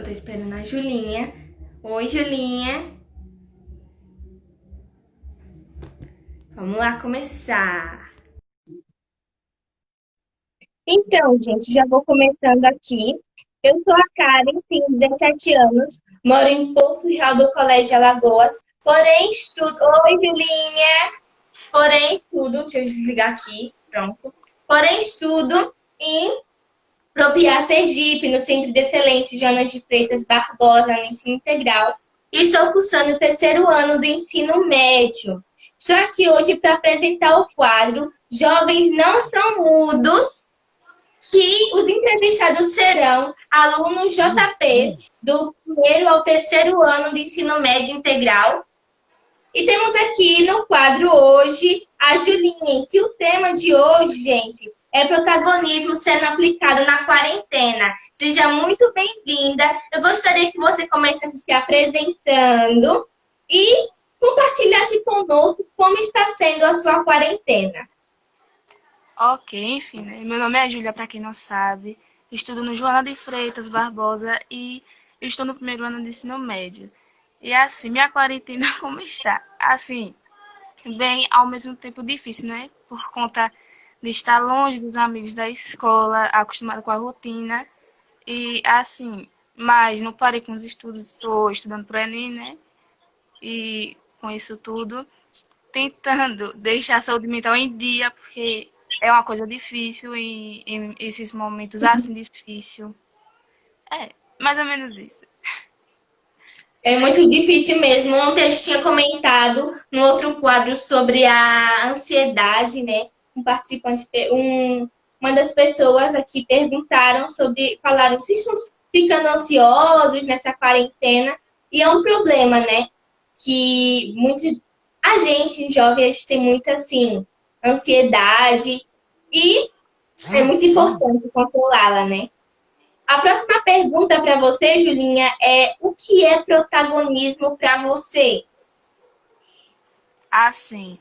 Eu tô esperando a Julinha. Oi, Julinha. Vamos lá começar. Então, gente, já vou começando aqui. Eu sou a Karen, tenho 17 anos, moro em Porto Real do Colégio Alagoas, porém estudo. Oi, Julinha! Porém estudo, deixa eu desligar aqui, pronto. Porém estudo em Propiá, Sergipe, no Centro de Excelência Jonas de Freitas Barbosa, no ensino integral. E estou cursando o terceiro ano do ensino médio. Estou aqui hoje para apresentar o quadro Jovens Não São Mudos, que os entrevistados serão alunos JPs do primeiro ao terceiro ano do ensino médio integral. E temos aqui no quadro hoje a Julinha, que o tema de hoje, gente, é protagonismo sendo aplicado na quarentena. Seja muito bem-vinda. Eu gostaria que você começasse se apresentando e compartilhasse conosco como está sendo a sua quarentena. Ok, enfim, né? Meu nome é Júlia, para quem não sabe. Estudo no Joana de Freitas Barbosa e estou no primeiro ano de ensino médio. E assim, minha quarentena como está? Assim, bem ao mesmo tempo difícil, né? Por conta de estar longe dos amigos da escola, acostumada com a rotina. E assim, mas não parei com os estudos, estou estudando para o Enem, né? E com isso tudo, tentando deixar a saúde mental em dia, porque é uma coisa difícil e em esses momentos assim difícil. É, mais ou menos isso. É muito difícil mesmo. Ontem eu tinha comentado no outro quadro sobre a ansiedade, né? Um participante, uma das pessoas aqui perguntaram sobre, falaram se estão ficando ansiosos nessa quarentena. E é um problema, né? Que a gente, jovem, a gente tem muita, assim, ansiedade e é muito importante controlá-la, né? A próxima pergunta para você, Julinha, é o que é protagonismo para você? Assim,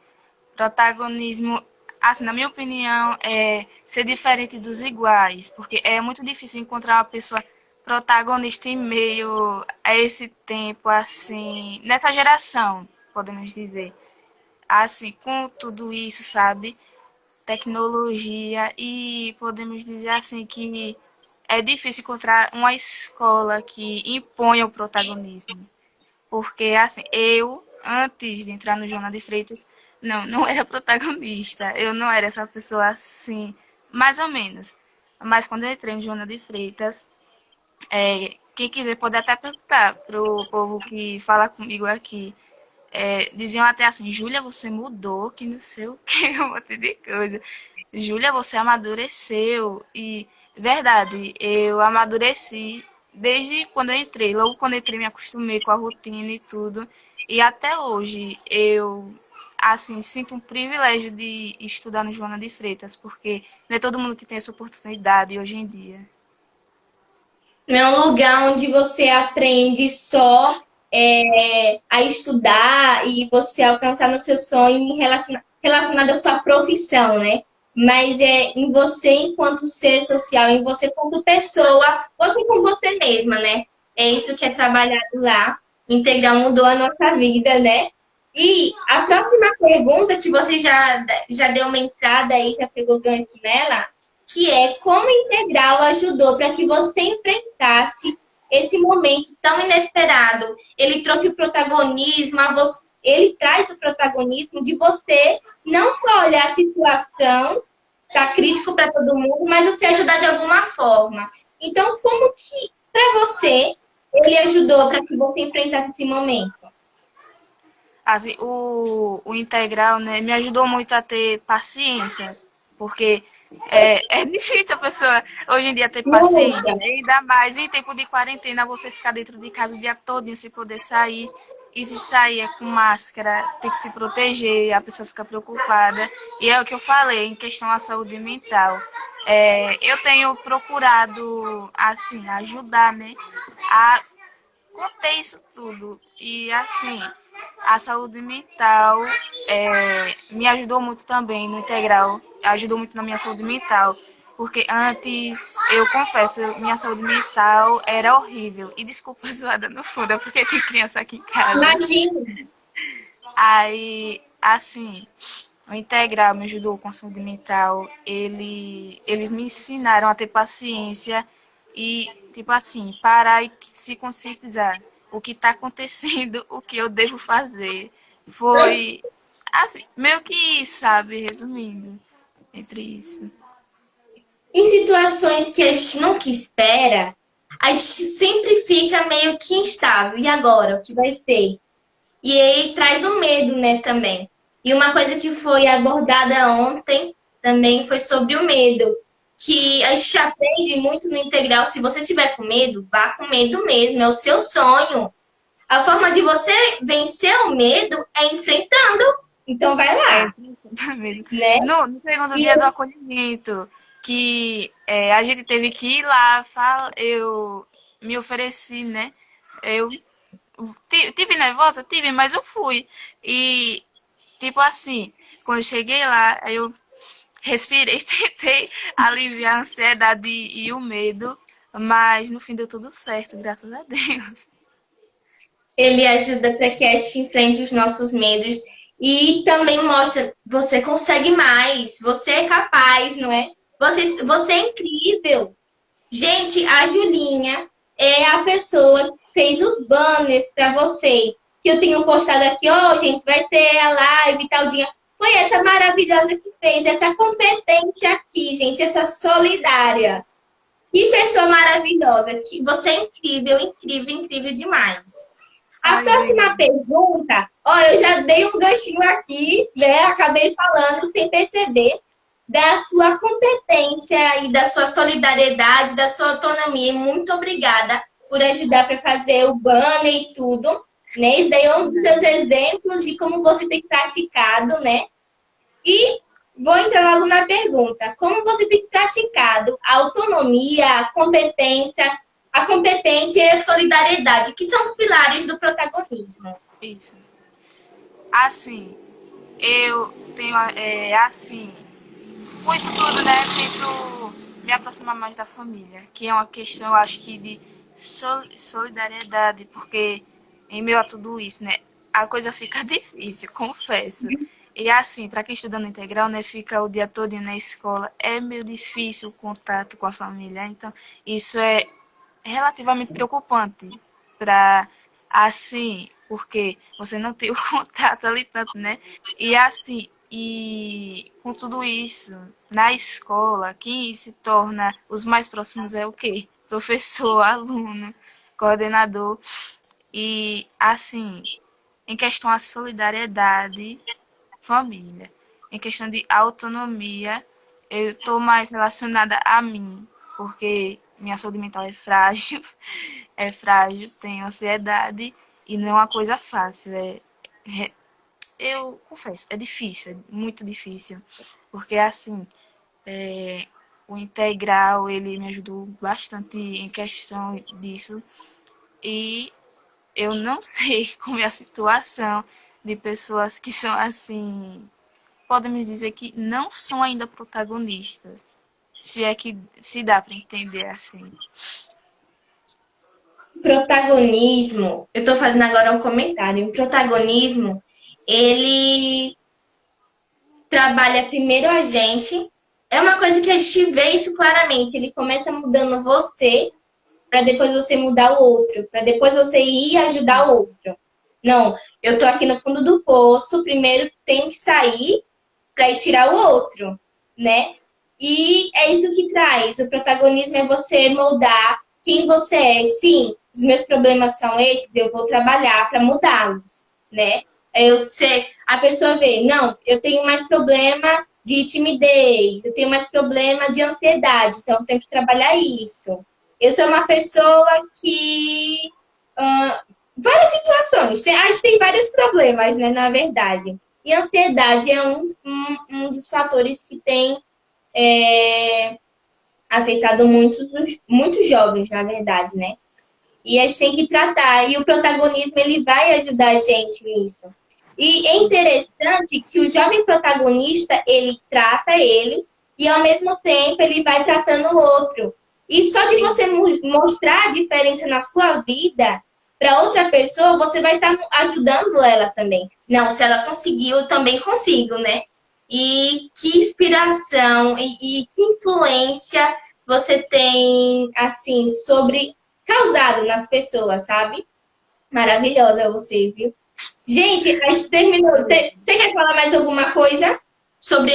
protagonismo, assim, na minha opinião, é ser diferente dos iguais, porque é muito difícil encontrar uma pessoa protagonista em meio a esse tempo, assim, nessa geração, podemos dizer. Assim, com tudo isso, sabe? Tecnologia e podemos dizer assim que é difícil encontrar uma escola que imponha o protagonismo. Porque, assim, eu, antes de entrar no Joana de Freitas, não era protagonista. Eu não era essa pessoa assim, mais ou menos. Mas quando eu entrei no Joana de Freitas, quem quiser pode até perguntar pro povo que fala comigo aqui. Diziam até assim, Júlia, você mudou, que não sei o que, um monte de coisa. Júlia, você amadureceu. E, verdade, eu amadureci desde quando eu entrei. Logo quando eu entrei, me acostumei com a rotina e tudo. E até hoje, eu, assim, sinto um privilégio de estudar no Joana de Freitas, porque não é todo mundo que tem essa oportunidade hoje em dia. Não é um lugar onde você aprende só a estudar e você alcançar no seu sonho relacionado à sua profissão, né? Mas é em você enquanto ser social, em você como pessoa, você com você mesma, né? É isso que é trabalhado lá. Integral mudou a nossa vida, né? E a próxima pergunta, que você já deu uma entrada aí, já pegou gancho nela, que é como a Integral ajudou para que você enfrentasse esse momento tão inesperado. Ele trouxe o protagonismo, ele traz o protagonismo de você não só olhar a situação, tá crítico para todo mundo, mas você ajudar de alguma forma. Então, como que para você ele ajudou para que você enfrentasse esse momento? Assim, o integral, né, me ajudou muito a ter paciência, porque é difícil a pessoa hoje em dia ter paciência, Muita. ainda mais em tempo de quarentena, você ficar dentro de casa o dia todo sem poder sair, e se sair é com máscara, tem que se proteger, a pessoa fica preocupada, e é o que eu falei em questão à saúde mental. Eu tenho procurado, assim, ajudar, né, a contei isso tudo. E assim, a saúde mental me ajudou muito também no integral. Ajudou muito na minha saúde mental. Porque antes, eu confesso, minha saúde mental era horrível. E desculpa a zoada no fundo, é porque tem criança aqui em casa. Imagina. Aí, assim, o Integral me ajudou com a saúde mental. Eles me ensinaram a ter paciência e, tipo assim, parar e se conscientizar o que está acontecendo, o que eu devo fazer. Foi, assim, meio que isso, sabe? Resumindo, entre isso. Em situações que a gente nunca espera, a gente sempre fica meio que instável. E agora, o que vai ser? E aí traz o medo, né, também. E uma coisa que foi abordada ontem também foi sobre o medo. Que a gente aprende muito no integral. Se você tiver com medo, vá com medo mesmo. É o seu sonho. A forma de você vencer o medo é enfrentando. Então vai É, lá, mesmo. né? No segundo dia do acolhimento, que a gente teve que ir lá, eu me ofereci, né? Eu tive nervosa? Tive, mas eu fui. E, tipo assim, quando eu cheguei lá, eu respirei, tentei aliviar a ansiedade e o medo, mas no fim deu tudo certo, graças a Deus. Ele ajuda para que a gente enfrente os nossos medos e também mostra você consegue mais, você é capaz, não é? Você é incrível. Gente, a Julinha é a pessoa que fez os banners para vocês. Que eu tenho postado aqui, ó, gente, vai ter a live e tal dia. Foi essa maravilhosa que fez, essa competente aqui, gente, essa solidária. Que pessoa maravilhosa. Que você é incrível, incrível, incrível demais. A Ai, próxima obrigada. pergunta, ó, eu já dei um ganchinho aqui, né? Acabei falando sem perceber da sua competência e da sua solidariedade, da sua autonomia. E muito obrigada por ajudar para fazer o banner e tudo, né? Isso daí é um dos seus exemplos de como você tem praticado, né? E vou entrar logo na pergunta. Como você tem praticado a autonomia, a competência e a solidariedade, que são os pilares do protagonismo? Isso. Assim, eu tenho, assim, com isso tudo, né, tento me aproximar mais da família, que é uma questão, eu acho que, de solidariedade, porque em meio a tudo isso, né, a coisa fica difícil, confesso. E assim, para quem estuda no integral, né, fica o dia todo na escola, é meio difícil o contato com a família, então isso é relativamente preocupante para assim, porque você não tem o contato ali tanto, né? E assim, e com tudo isso, na escola, quem se torna os mais próximos é o quê? Professor, aluno, coordenador. E assim, em questão à solidariedade, família. Em questão de autonomia, eu estou mais relacionada a mim, porque minha saúde mental é frágil, é frágil, tenho ansiedade e não é uma coisa fácil. Eu confesso, é difícil, é muito difícil, porque assim, é, o integral ele me ajudou bastante em questão disso e eu não sei como é a situação de pessoas que são assim, podemos dizer que não são ainda protagonistas. Se é que se dá para entender assim. Protagonismo, eu estou fazendo agora um comentário. O protagonismo, ele trabalha primeiro a gente. É uma coisa que a gente vê isso claramente. Ele começa mudando você, para depois você mudar o outro, para depois você ir ajudar o outro. Não, eu tô aqui no fundo do poço, primeiro tem que sair para ir tirar o outro, né? E é isso que traz. O protagonismo é você moldar quem você é. Sim, os meus problemas são esses, eu vou trabalhar para mudá-los, né? A pessoa vê, não, eu tenho mais problema de timidez, eu tenho mais problema de ansiedade, então eu tenho que trabalhar isso. Eu sou uma pessoa que várias situações. A gente tem vários problemas, né, na verdade. E a ansiedade é um dos fatores que tem afetado muitos jovens, na verdade, né? E a gente tem que tratar. E o protagonismo, ele vai ajudar a gente nisso. E é interessante que o jovem protagonista, ele trata ele e ao mesmo tempo ele vai tratando o outro. E só de você mostrar a diferença na sua vida para outra pessoa, você vai estar ajudando ela também. Não, se ela conseguiu, eu também consigo, né? E que inspiração e que influência você tem, assim, sobre causado nas pessoas, sabe? Maravilhosa você, viu? Gente, a gente terminou. Você quer falar mais alguma coisa sobre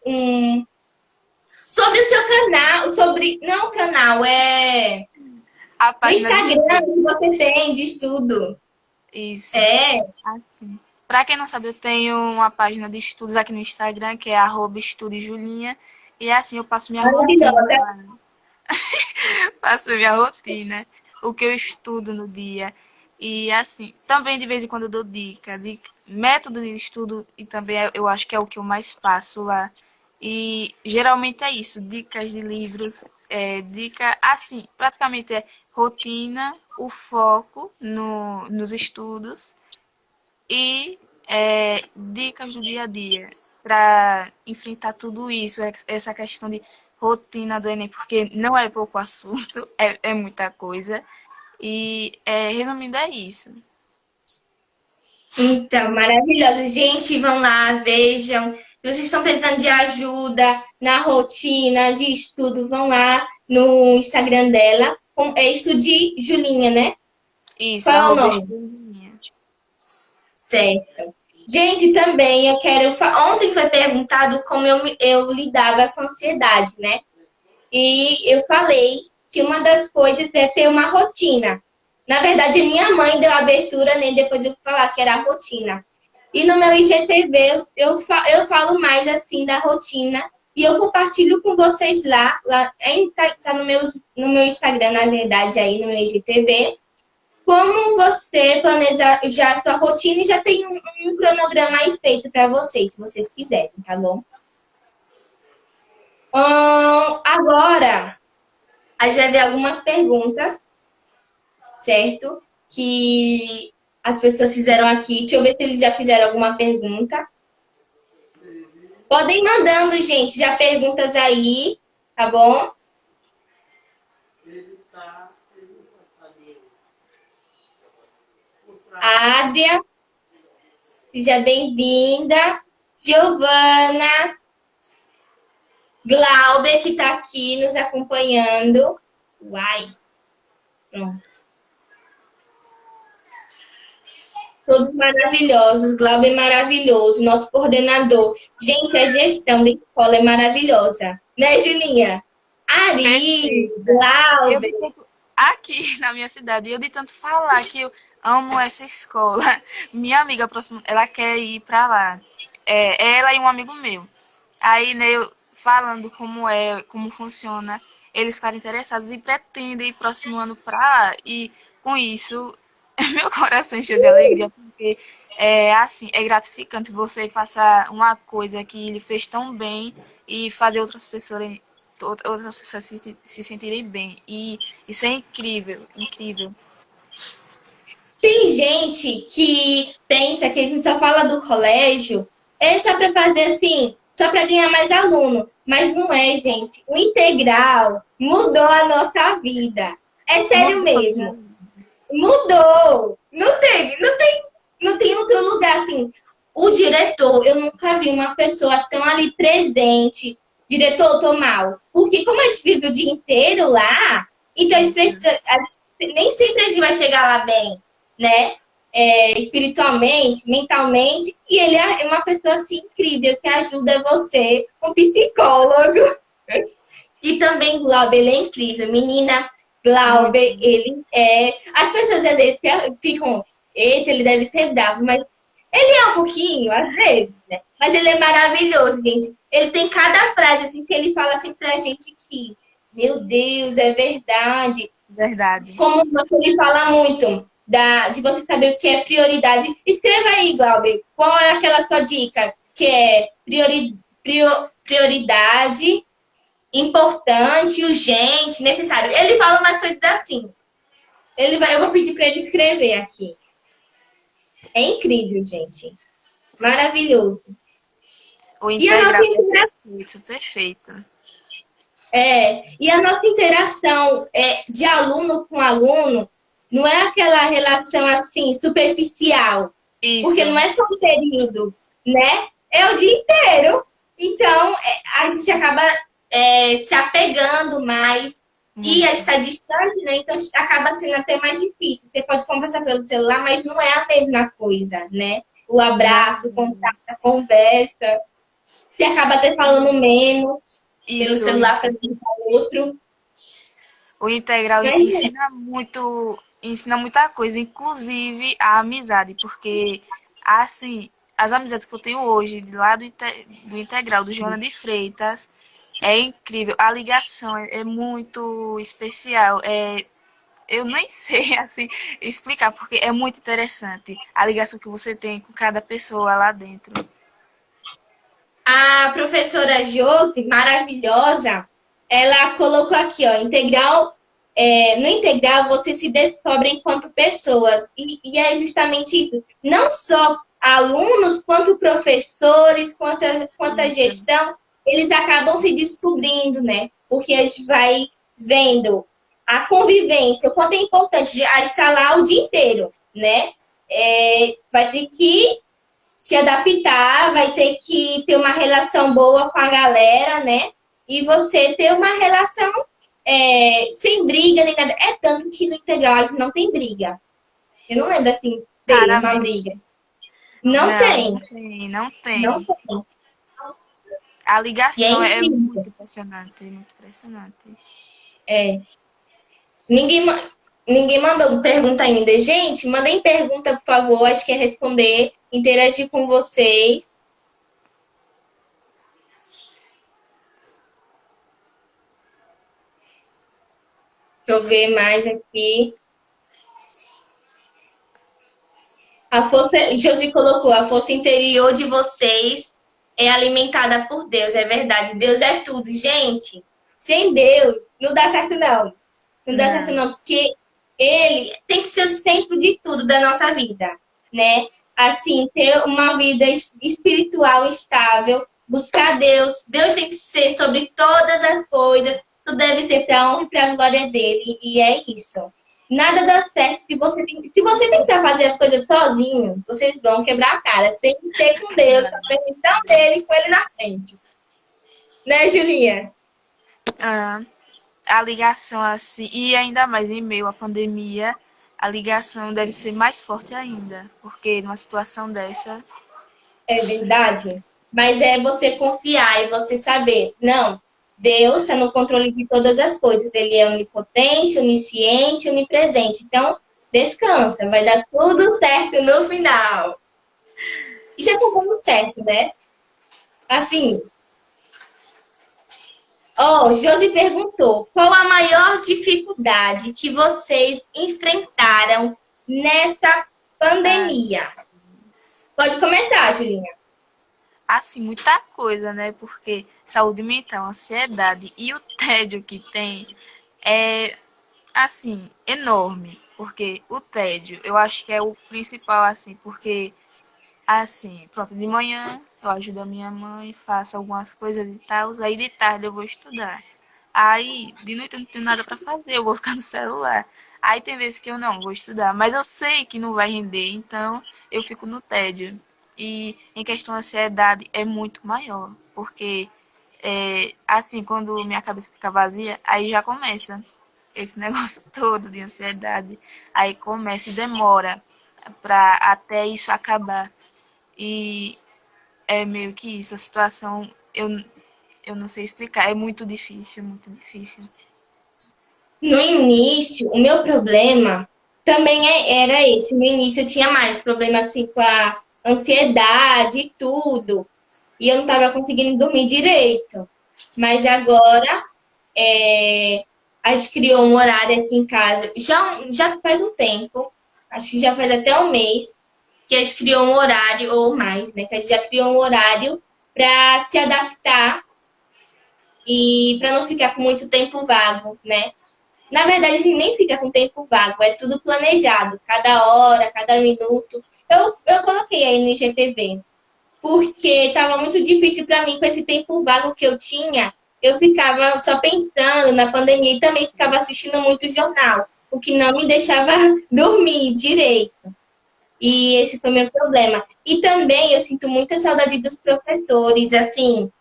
um, sobre o seu canal? Sobre não o canal, é A no página de Instagram estudo. que você tem de estudo. Isso. É, Assim. Para quem não sabe, eu tenho uma página de estudos aqui no Instagram, que é @estudejulinha. E assim, eu passo minha rotina maravilhosa. lá. Passo minha rotina, o que eu estudo no dia. E assim, também de vez em quando eu dou dica, de método de estudo, e também eu acho que é o que eu mais faço lá. E geralmente é isso, dicas de livros, dica, assim, praticamente é rotina, o foco nos estudos e dicas do dia a dia para enfrentar tudo isso, essa questão de rotina do Enem, porque não é pouco assunto, é muita coisa. E, resumindo, é isso. Então, maravilhosa. Gente, vão lá, vejam. Vocês estão precisando de ajuda na rotina de estudo, vão lá no Instagram dela. É Estude Julinha, né? Isso, Qual é o arroba nome? estudojulinha. Certo. Gente, também eu quero. Ontem foi perguntado como eu lidava com a ansiedade, né? E eu falei que uma das coisas é ter uma rotina. Na verdade, minha mãe deu a abertura, nem depois eu falar que era a rotina. E no meu IGTV eu falo mais assim da rotina e eu compartilho com vocês lá tá no meu Instagram, na verdade, aí no meu IGTV, como você planejar já a sua rotina e já tem um cronograma aí feito para vocês, se vocês quiserem, tá bom? Agora, a gente vai ver algumas perguntas, certo? Que as pessoas fizeram aqui. Deixa eu ver se eles já fizeram alguma pergunta. Podem ir mandando, gente, já perguntas aí, tá bom? Ádia, seja bem-vinda. Giovana, Glauber, que está aqui nos acompanhando. Uai, pronto. Todos maravilhosos. Glauber é maravilhoso, nosso coordenador. Gente, a gestão da escola é maravilhosa. Né, Julinha? Ari, Perfeita. Eu Glauber. me sinto aqui na minha cidade, eu de tanto falar que eu amo essa escola. Minha amiga próxima, ela quer ir para lá. Ela e um amigo meu. Aí, né, eu falando como é, como funciona, eles ficaram interessados e pretendem ir próximo ano para lá. E com isso, meu coração encheu de alegria, porque assim, é gratificante você passar uma coisa que ele fez tão bem e fazer outras pessoas se sentirem bem. E isso é incrível, incrível. Tem gente que pensa que a gente só fala do colégio, é só para fazer assim, só para ganhar mais aluno. Mas não é, gente. O integral mudou a nossa vida. É sério Mudou a minha mesmo. vida. Mudou. Não tem outro lugar assim. O diretor, eu nunca vi uma pessoa tão ali presente. Diretor, eu tô mal. Porque como a gente vive o dia inteiro lá, então a gente Isso, precisa, nem sempre a gente vai chegar lá bem, né? Espiritualmente, mentalmente, e ele é uma pessoa assim incrível que ajuda você, um psicólogo. E também Glauber, ele é incrível. Menina, muito. Glauber, ele é. As pessoas às vezes ficam. Ele deve ser bravo, mas ele é um pouquinho, às vezes, né? Mas ele é maravilhoso, gente. Ele tem cada frase assim que ele fala assim pra gente que, meu Deus, é verdade. Verdade. Como ele fala muito de você saber o que é prioridade. Escreva aí, Glauber, qual é aquela sua dica que é prioridade, importante, urgente, necessário. Ele fala umas coisas assim. Eu vou pedir para ele escrever aqui. É incrível, gente. Maravilhoso. O E a nossa integral interação, é perfeito, perfeito. e a nossa interação de aluno com aluno não é aquela relação assim superficial, porque não Isso. é só um período, né? É o dia inteiro. Então, a gente acaba se apegando mais e a Muito. gente está distante, né? Então acaba sendo até mais difícil. Você pode conversar pelo celular, mas não é a mesma coisa, né? O abraço, o Não. contato, a conversa. Você acaba até falando menos pelo Isso. celular para o outro. O integral Mas ensina muita coisa, inclusive a amizade, porque assim, as amizades que eu tenho hoje, lá do integral, do Joana de Freitas, é incrível. A ligação é muito especial. Eu nem sei assim explicar, porque é muito interessante a ligação que você tem com cada pessoa lá dentro. a professora Josi, maravilhosa, ela colocou aqui, ó, integral. No integral, você se descobre enquanto pessoas. E é justamente isso. Não só alunos, quanto professores, quanto a Isso. gestão, eles acabam se descobrindo, né? Porque a gente vai vendo a convivência, o quanto é importante de estar lá o dia inteiro, né? Vai ter que se adaptar, vai ter que ter uma relação boa com a galera, né? E você ter uma relação sem briga nem nada. É tanto que no integral a gente não tem briga. Eu não lembro assim ter uma Raramente. briga. Não Não, tem. não tem, não Não tem. tem. A E é ligação é incrível. muito impressionante, muito impressionante. É. Ninguém, ninguém mandou pergunta ainda. Gente, mandem pergunta, por favor. Acho que é responder, interagir com vocês. Deixa eu ver mais aqui. A força, Josi colocou, a força interior de vocês é alimentada por Deus, é verdade. Deus é tudo, gente. Sem Deus, não dá certo, não. Não dá certo, Não. não, porque Ele tem que ser o centro de tudo da nossa vida, né? Assim, ter uma vida espiritual estável, buscar Deus. Deus tem que ser sobre todas as coisas, tudo deve ser para a honra e para a glória dele, e é isso. Nada dá certo se você tentar fazer as coisas sozinhos, vocês vão quebrar a cara. Tem que ser com Deus, com a permissão dele, com ele na frente. Né, Julinha? Ah, a ligação assim, e ainda mais em meio à pandemia, a ligação deve ser mais forte ainda, porque numa situação dessa, É verdade. Mas é você confiar e você saber, não, Deus está no controle de todas as coisas. Ele é onipotente, onisciente, onipresente. Então, descansa, vai dar tudo certo no final. E já tá dando certo, né? Assim, ó, Josi perguntou, qual a maior dificuldade que vocês enfrentaram nessa ah, pandemia? Pode comentar, Julinha. assim, muita coisa, né? Porque saúde mental, ansiedade e o tédio que tem é assim, enorme, porque o tédio, eu acho que é o principal assim, porque assim, pronto, de manhã eu ajudo a minha mãe, faço algumas coisas e tal, aí de tarde eu vou estudar. Aí, de noite eu não tenho nada pra fazer, eu vou ficar no celular. Aí tem vezes que eu não vou estudar, mas eu sei que não vai render, então eu fico no tédio. E em questão de ansiedade é muito maior, porque assim, quando minha cabeça fica vazia, aí já começa esse negócio todo de ansiedade. Aí começa e demora para até isso acabar. E é meio que isso, a situação eu não sei explicar, é muito difícil, muito difícil. No início, o meu problema também era esse. No início eu tinha mais problema assim com a ansiedade e tudo. E eu não estava conseguindo dormir direito. Mas agora a gente criou um horário aqui em casa. Já faz um tempo, acho que já faz até um mês, que a gente criou um horário, ou mais, né? Que a gente já criou um horário para se adaptar e para não ficar com muito tempo vago, né? Na verdade, a gente nem fica com tempo vago, é tudo planejado, cada hora, cada minuto. Eu coloquei aí no IGTV. porque estava muito difícil para mim com esse tempo vago que eu tinha. Eu ficava só pensando na pandemia e também ficava assistindo muito jornal, o que não me deixava dormir direito. E esse foi meu problema. E também eu sinto muita saudade dos professores, assim,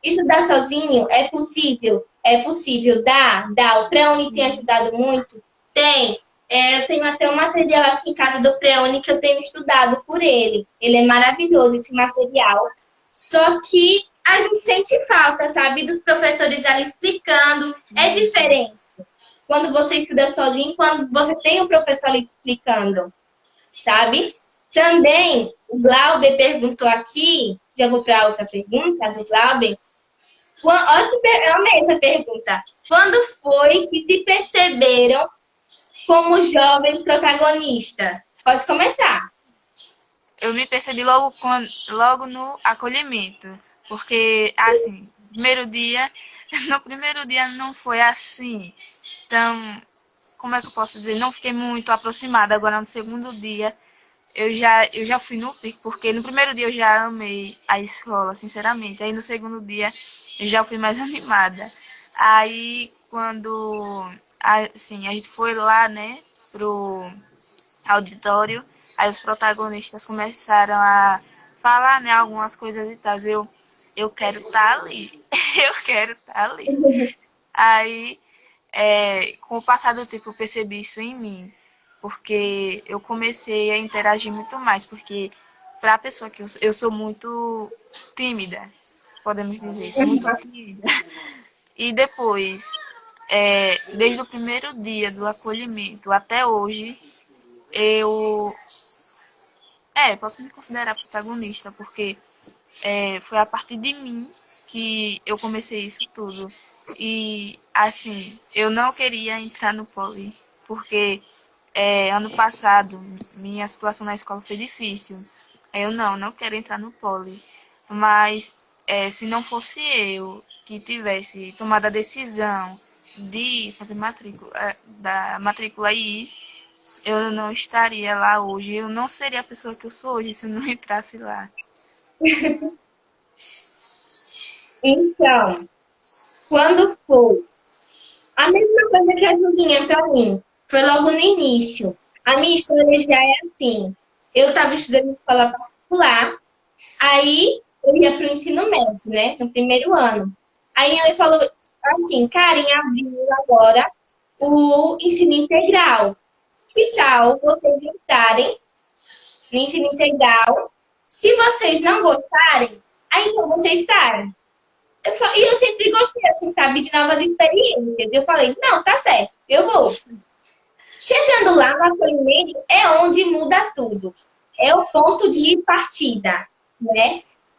estudar sozinho é possível? É possível, dá. O Pré-Uni tem ajudado muito? Tem. Eu tenho até um material aqui em casa do Pré-Uni que eu tenho estudado por ele. Ele é maravilhoso, esse material. Só que a gente sente falta, sabe, dos professores ali explicando. É diferente quando você estuda sozinho, quando você tem um professor ali te explicando, sabe? Também, o Glauber perguntou aqui, já vou para outra pergunta do Glauber. Eu amei essa pergunta. Quando foi que se perceberam como jovens protagonistas? Pode começar. Eu me percebi logo no acolhimento, porque, assim, no primeiro dia não foi assim, então, como é que eu posso dizer? Não fiquei muito aproximada, agora no segundo dia eu já fui no pico, porque no primeiro dia eu já amei a escola, sinceramente, aí no segundo dia eu já fui mais animada. Aí, quando, assim, a gente foi lá, né, pro auditório, aí os protagonistas começaram a falar, né, algumas coisas e tal. Eu quero estar ali, eu quero estar ali. Aí, com o passar do tempo, eu percebi isso em mim, porque eu comecei a interagir muito mais, porque para a pessoa que eu sou muito tímida, podemos dizer, sou muito tímida. E depois, desde o primeiro dia do acolhimento até hoje, eu posso me considerar protagonista, porque foi a partir de mim que eu comecei isso tudo. E, assim, eu não queria entrar no poli, porque ano passado minha situação na escola foi difícil. Eu não quero entrar no poli. Mas, se não fosse eu que tivesse tomado a decisão de fazer da matrícula e ir, eu não estaria lá hoje. Eu não seria a pessoa que eu sou hoje se eu não entrasse lá. Então, quando foi? A mesma coisa que a Julinha para mim. Foi logo no início. A minha história já é assim. Eu estava estudando em escola particular, aí eu ia para o ensino médio, né? No primeiro ano. Aí ele falou assim, cara, em abril agora, o ensino integral. Que tal vocês entrarem no ensino integral? Se vocês não gostarem, aí então vocês saem. E eu sempre gostei, assim, sabe, de novas experiências. Eu falei, não, tá certo, eu vou. Chegando lá no acolhimento é onde muda tudo. É o ponto de partida, né?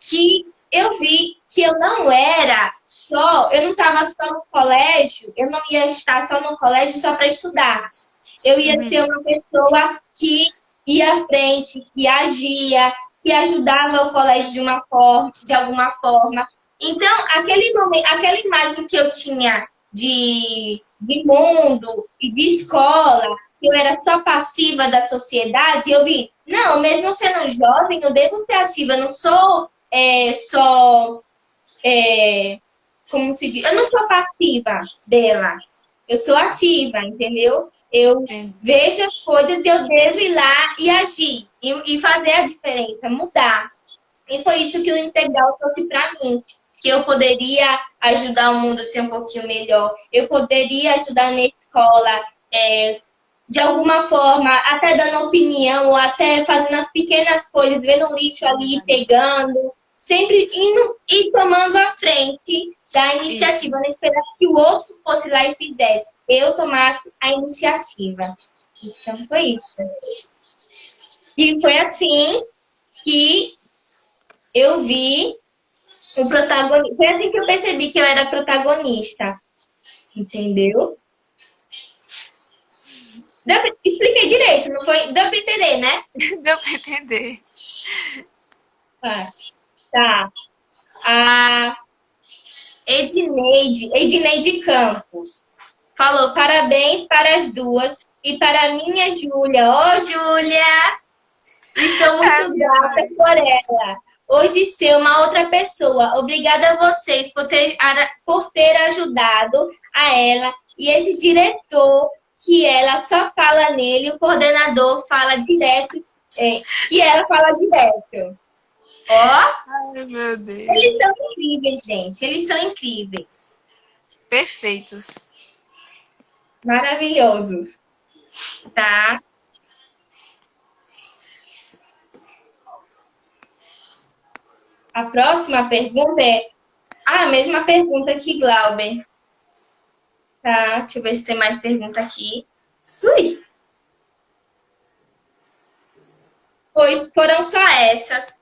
Que eu vi que eu não era só, eu não estava só no colégio, eu não ia estar só no colégio só para estudar. Eu ia ter uma pessoa que ia à frente, que agia, que ajudava o colégio de alguma forma. Então, aquele momento, aquela imagem que eu tinha de mundo e de escola, que eu era só passiva da sociedade, eu vi, não, mesmo sendo jovem, eu devo ser ativa, eu não sou só, como se diz, eu não sou passiva dela, eu sou ativa, entendeu? Eu vejo as coisas e eu devo ir lá e agir, e fazer a diferença, mudar. E foi isso que o Integral trouxe para mim, que eu poderia ajudar o mundo a ser um pouquinho melhor, eu poderia ajudar na escola, de alguma forma, até dando opinião, ou até fazendo as pequenas coisas, vendo o lixo ali, pegando, sempre indo e tomando a frente da iniciativa, não esperar que o outro fosse lá e fizesse, eu tomasse a iniciativa. Então foi isso. E foi assim que eu vi o protagonista. Foi assim que eu percebi que eu era protagonista. Entendeu? Expliquei direito, não foi? Deu pra entender, né? Deu pra entender. Tá. A Edneide Campos falou parabéns para as duas e para a minha Júlia. Ô, Júlia! Estou É muito minha grata mãe. por ela. Hoje ser uma outra pessoa. Obrigada a vocês por ter ajudado a ela. E esse diretor, que ela só fala nele, o coordenador fala direto, que ela fala direto. Ó, Ai, meu eles Deus. são incríveis, gente. Eles são incríveis. Perfeitos. Maravilhosos, tá? A próxima pergunta é a mesma pergunta que Glauber. Tá, deixa eu ver se tem mais pergunta aqui. Ui, pois foram só essas.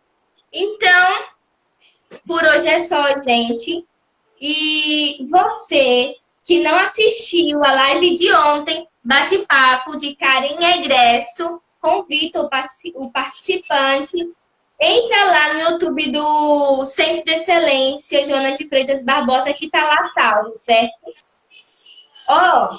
Então, por hoje é só, gente. E você que não assistiu a live de ontem, bate-papo de Karen Egresso, convida o participante. Entra lá no YouTube do Centro de Excelência Joana de Freitas Barbosa, que tá lá salvo, certo? Ó,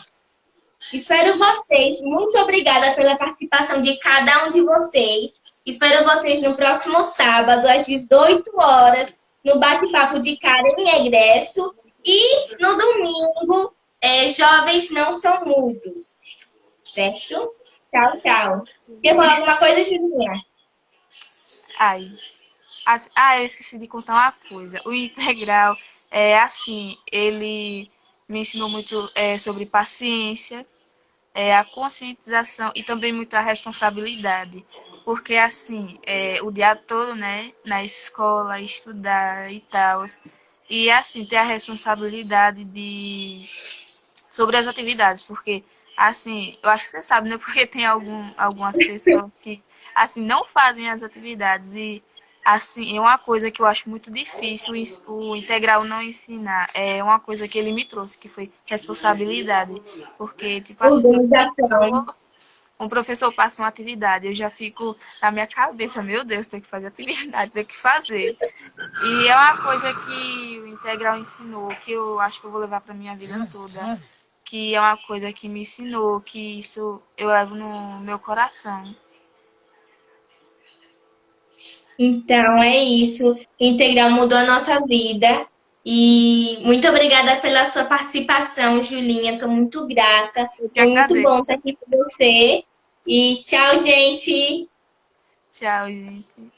espero vocês. Muito obrigada pela participação de cada um de vocês. Espero vocês no próximo sábado, às 18 horas, no bate-papo de Karen Egresso. E no domingo, Jovens Não São Mudos. Certo? Tchau, tchau. Quer falar alguma coisa, Julinha? Ai. Eu esqueci de contar uma coisa. O integral é assim, ele me ensinou muito sobre paciência, a conscientização e também muita responsabilidade. Porque assim, o dia todo, né, na escola, estudar e tal. E assim, ter a responsabilidade de sobre as atividades, porque assim, eu acho que você sabe, né? Porque tem algumas pessoas que assim não fazem as atividades e assim, é uma coisa que eu acho muito difícil o integral não ensinar. É uma coisa que ele me trouxe, que foi responsabilidade. Porque, tipo assim, Organização. um professor passa uma atividade, eu já fico na minha cabeça, meu Deus, tenho que fazer atividade, tenho que fazer. E é uma coisa que o integral ensinou, que eu acho que eu vou levar para minha vida toda, que é uma coisa que me ensinou, que isso eu levo no meu coração. Então, é isso. Integral mudou a nossa vida. E muito obrigada pela sua participação, Julinha. Estou muito grata. Eu que Foi muito bom agradeço. estar aqui com você. E tchau, gente. Tchau, gente.